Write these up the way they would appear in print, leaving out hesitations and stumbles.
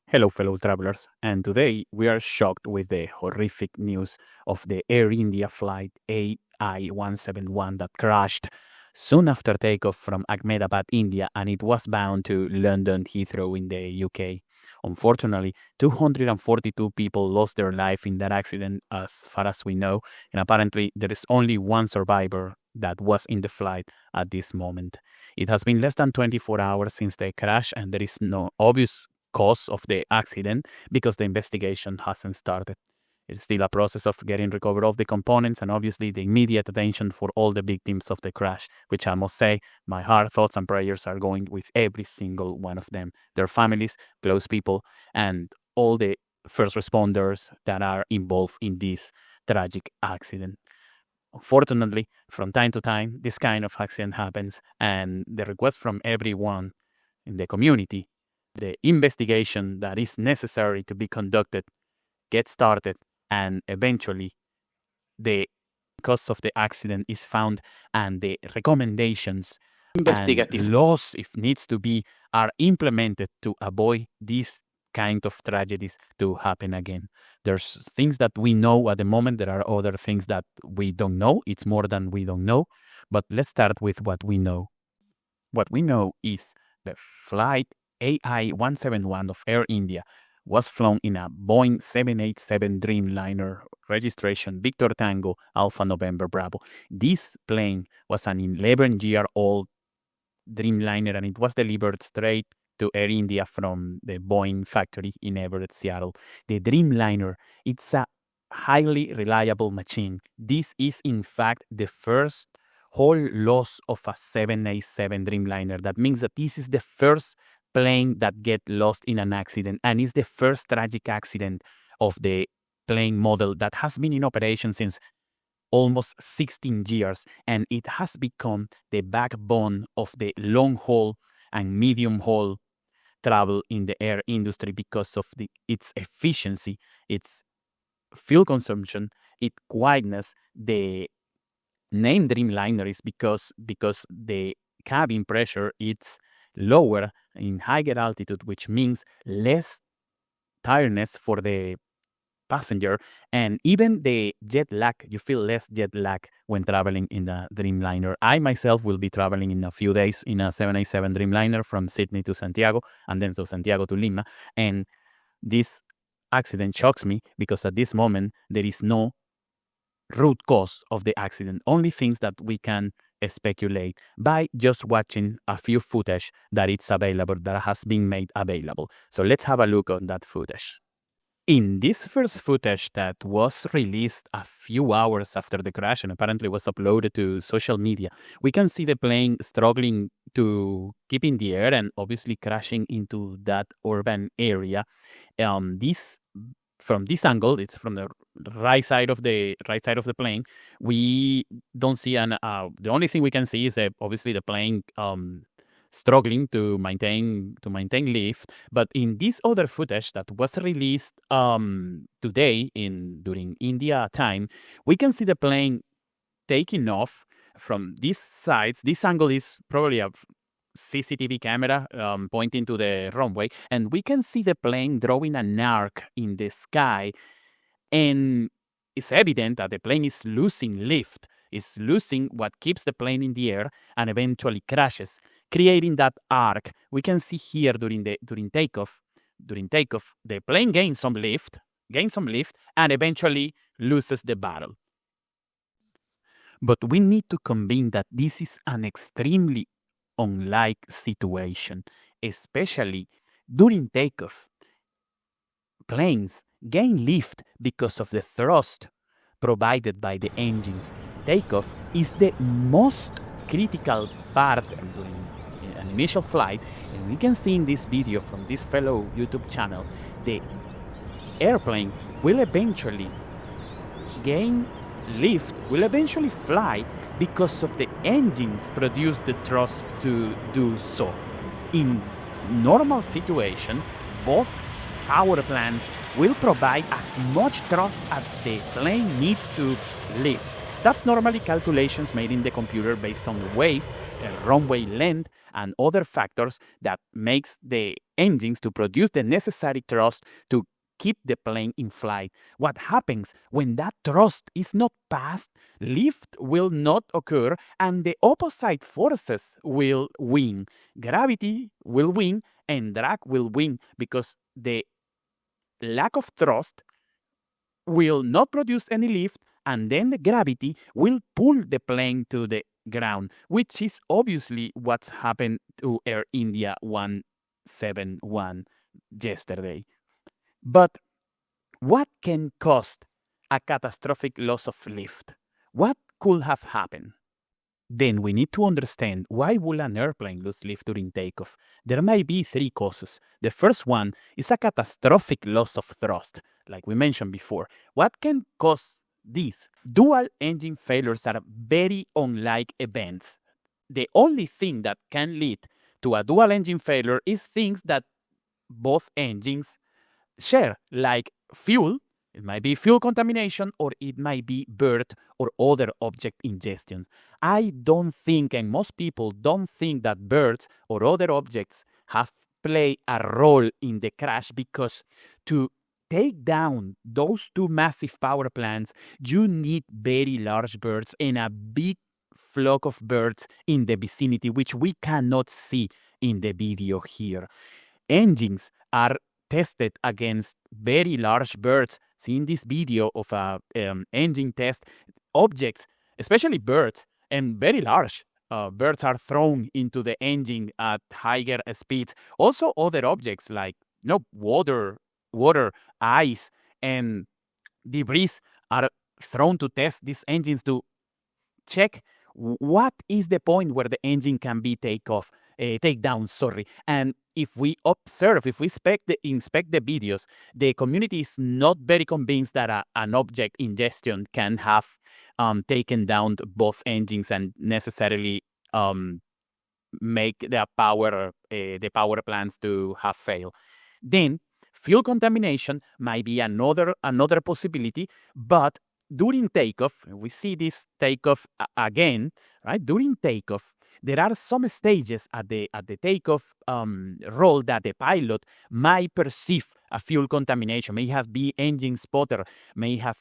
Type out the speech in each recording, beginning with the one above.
Hello, fellow travelers, and today we are shocked with the horrific news of the Air India flight AI-171 that crashed soon after takeoff from Ahmedabad, India, and it was bound to London Heathrow in the UK. Unfortunately, 242 people lost their life in that accident, as far as we know, and apparently there is only one survivor that was in the flight at this moment. It has been less than 24 hours since the crash, and there is no obvious cause of the accident because the investigation hasn't started. It's still a process of getting recovery of the components and obviously the immediate attention for all the victims of the crash, which I must say, my heart, thoughts, and prayers are going with every single one of them, their families, close people, and all the first responders that are involved in this tragic accident. Unfortunately, from time to time, this kind of accident happens, and the request from everyone in the community, the investigation that is necessary to be conducted, get started, and eventually the cause of the accident is found, and the recommendations and laws, if needs to be, are implemented to avoid these kind of tragedies to happen again. There's things that we know at the moment. There are other things that we don't know. It's more than we don't know. But let's start with what we know. What we know is the flight AI-171 of Air India was flown in a Boeing 787 Dreamliner, registration Victor Tango Alpha November Bravo. This plane was an 11-year-old Dreamliner, and it was delivered straight to Air India from the Boeing factory in Everett, Seattle. The Dreamliner, it's a highly reliable machine. This is, in fact, the first whole loss of a 787 Dreamliner. That means that this is the first plane that get lost in an accident, and is the first tragic accident of the plane model that has been in operation since almost 16 years, and it has become the backbone of the long haul and medium haul travel in the air industry because of its efficiency, its fuel consumption, its quietness. The name Dreamliner is because the cabin pressure is lower in higher altitude, which means less tiredness for the passenger, and even the jet lag, you feel less jet lag when traveling in the Dreamliner. I myself will be traveling in a few days in a 787 Dreamliner from Sydney to Santiago, and then to Santiago to Lima, and this accident shocks me because at this moment there is no root cause of the accident, only things that we can speculate by just watching a few footage that it's available, that has been made available. So let's have a look on that footage. In this first footage that was released a few hours after the crash and apparently was uploaded to social media, we can see the plane struggling to keep in the air and obviously crashing into that urban area. From this angle, it's from the right side of the plane. We don't see the only thing we can see is obviously the plane struggling to maintain lift. But in this other footage that was released today during India time, we can see the plane taking off from these sides. This angle is probably a CCTV camera pointing to the runway, and we can see the plane drawing an arc in the sky, and it's evident that the plane is losing lift, is losing what keeps the plane in the air, and eventually crashes, creating that arc. We can see here during takeoff, the plane gains some lift, and eventually loses the battle. But we need to convene that this is an extremely unlike situation, especially during takeoff. Planes gain lift because of the thrust provided by the engines. Takeoff is the most critical part during an initial flight, and we can see in this video from this fellow YouTube channel, the airplane will eventually gain lift, will eventually fly because of the engines produce the thrust to do so. In normal situation, both power plants will provide as much thrust as the plane needs to lift. That's normally calculations made in the computer based on the wave, runway length, and other factors that makes the engines to produce the necessary thrust to keep the plane in flight. What happens when that thrust is not passed? Lift will not occur and the opposite forces will win. Gravity will win and drag will win because the lack of thrust will not produce any lift, and then the gravity will pull the plane to the ground, which is obviously what's happened to Air India 171 yesterday. But what can cause a catastrophic loss of lift? What could have happened? Then we need to understand why will an airplane lose lift during takeoff. There may be three causes. The first one is a catastrophic loss of thrust, like we mentioned before. What can cause this? Dual engine failures are very unlike events. The only thing that can lead to a dual engine failure is things that both engines share, like fuel. It might be fuel contamination, or it might be bird or other object ingestion. I don't think, and most people don't think, that birds or other objects have played a role in the crash, because to take down those two massive power plants, you need very large birds and a big flock of birds in the vicinity, which we cannot see in the video here. Engines are tested against very large birds. See in this video of a engine test, objects, especially birds, and very large birds are thrown into the engine at higher speeds. Also other objects like water, ice, and debris are thrown to test these engines to check what is the point where the engine can be take down. And if we observe, if we inspect the videos, the community is not very convinced that an object ingestion can have taken down both engines and necessarily make the power plants to have failed. Then fuel contamination might be another possibility, but during takeoff, we see this takeoff again, right? During takeoff, there are some stages at the takeoff roll that the pilot might perceive a fuel contamination, may have been engine spotter, may have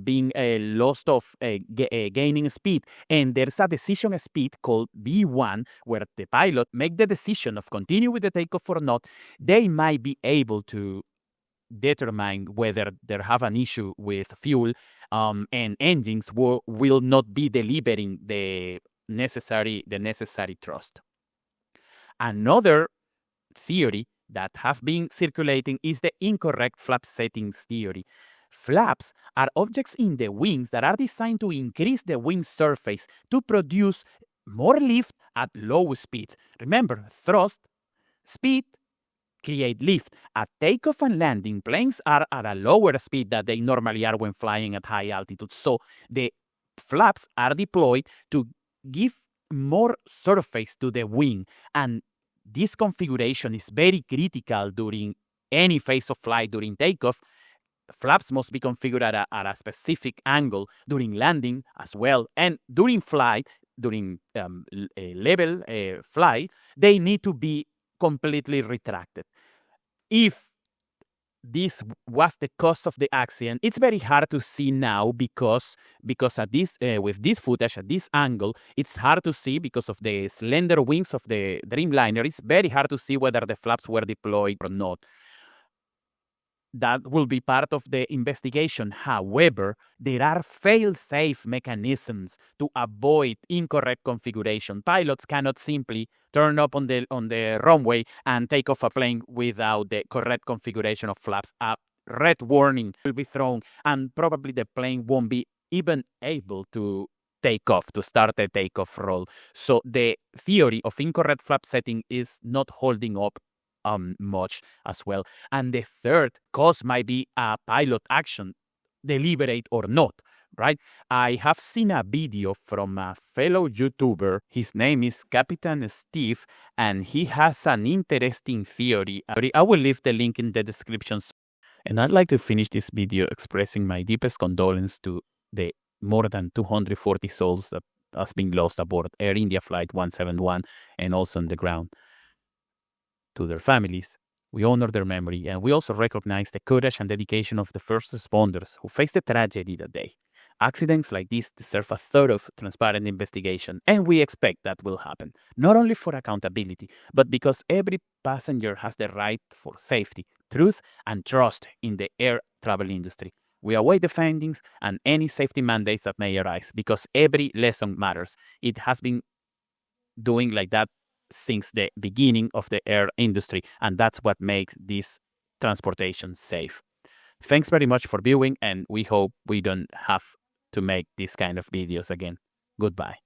been a loss of gaining speed, and there's a decision speed called V1 where the pilot make the decision of continue with the takeoff or not. They might be able to determine whether they have an issue with fuel, and engines will not be delivering the necessary thrust. Another theory that have been circulating is the incorrect flap settings theory. Flaps are objects in the wings that are designed to increase the wing surface to produce more lift at low speeds. Remember, thrust, speed, create lift. At takeoff and landing, planes are at a lower speed than they normally are when flying at high altitude. So the flaps are deployed to give more surface to the wing. And this configuration is very critical during any phase of flight. During takeoff, flaps must be configured at a specific angle. During landing as well. And during flight, during level flight, they need to be completely retracted. If this was the cause of the accident, it's very hard to see now because at this with this footage at this angle, it's hard to see because of the slender wings of the Dreamliner. It's very hard to see whether the flaps were deployed or not. That will be part of the investigation. However, there are fail-safe mechanisms to avoid incorrect configuration. Pilots cannot simply turn up on the runway and take off a plane without the correct configuration of flaps. A red warning will be thrown, and probably the plane won't be even able to take off, to start a takeoff roll. So the theory of incorrect flap setting is not holding up much as well. And the third cause might be a pilot action, deliberate or not, right? I have seen a video from a fellow YouTuber. His name is Captain Steve, and he has an interesting theory. I will leave the link in the description. And I'd like to finish this video expressing my deepest condolence to the more than 240 souls that has been lost aboard Air India Flight 171 and also on the ground. To their families, We honor their memory, and we also recognize the courage and dedication of the first responders who faced the tragedy that day. Accidents like this deserve a thorough, transparent investigation, and we expect that will happen, not only for accountability, but because every passenger has the right for safety, truth, and trust in the air travel industry. We await the findings and any safety mandates that may arise, because every lesson matters. It has been doing like that since the beginning of the air industry, and that's what makes this transportation safe. Thanks very much for viewing, and we hope we don't have to make these kind of videos again. Goodbye.